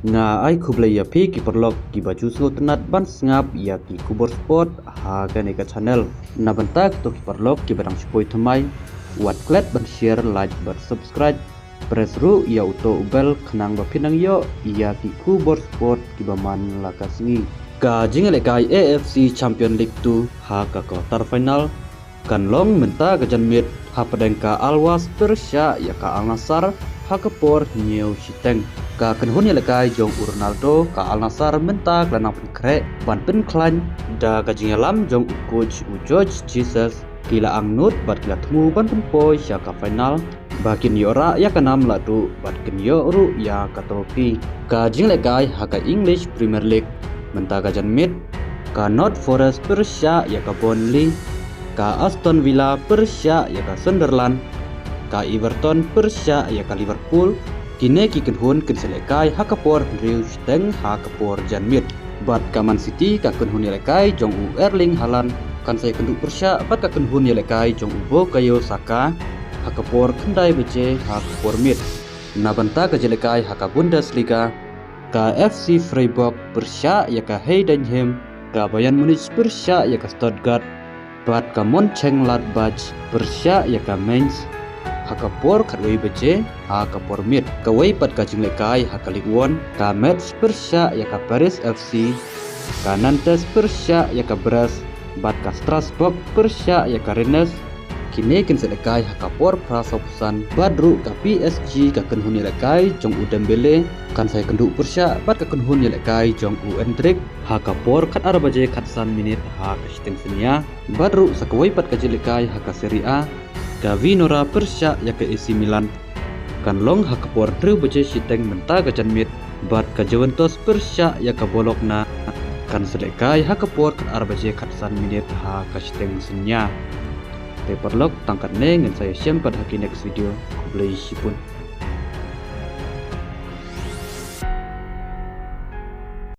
Nga ai kublai ya pi ki perlok ki baju so tenat ban sngap ya ki kubor sport ha ka ne ka channel na bantak to ki perlok ki barang spoi thamai wat klet ban share like ban subscribe press ru ya auto bell khnang ba phinang yo ya ki kubor sport ki baman la ka singi ka jingale kai AFC Champion League 2 ha ka quarter final kan long menta ka janmit ha padang ka Alwas Persya ya ka Al Nassr ha ka por new siteng ka kenhun lekai jong Ronaldo ka Al Nassr menta klanang penkre ban pen klan da ka jingalam jong coach George Jesus kila angnut bat kila temu ban pempoi sya ka final bakin yora ya kanam ladu bat ken ru ya ka trofi ka jing lekai ha ka English Premier League menta ka janmit ka North Forest Persya ya ka Burnley ka Aston Villa Persya ya ka Sunderland ka Everton Persya ya ka Liverpool kini ki kenhun ken selekai ha ka por Real Steng ha ka por janmit bat ka Man City ka kenhun lekai jong u Erling Haaland kan sai kenduk Persya bat ka kenhun lekai jong u Bukayo Saka ha ka por kendai bece ha ka por mit na banta ka jelekai ha ka Bundesliga ka FC Freiburg Persya ya ka Heidenheim ka Bayern Munich Persya ya ka Stuttgart bat ka Mönchengladbach Persya ya ka Mainz haka por kadway bece haka por mit kaway pat ka jinglekai haka Ligue 1 ka Metz Persya ya ka Paris FC ka Nantes Persya ya ka Brest bat ka Strasbourg Persya ya ka Rennes kini ken selekai haka por Prasopusan badru ka PSG ka kenhun lekai jong u Dembele kan sai kenduk Persya bat ka kenhun lekai jong u Endrick haka por kat arbaje kat san minit haka siteng senia badru sakaway pat ka jinglekai haka Serie A ka Vinora Persya ya ke AC Milan kan long hak por dru bece siteng menta ka janmit bat ka Juventus Persya ya ka Bologna kan sedekai hak por kat arbaje kat san minit ha ka siteng senya te perlok tangkat ne ngan saya siam pada haki next video kublai sipun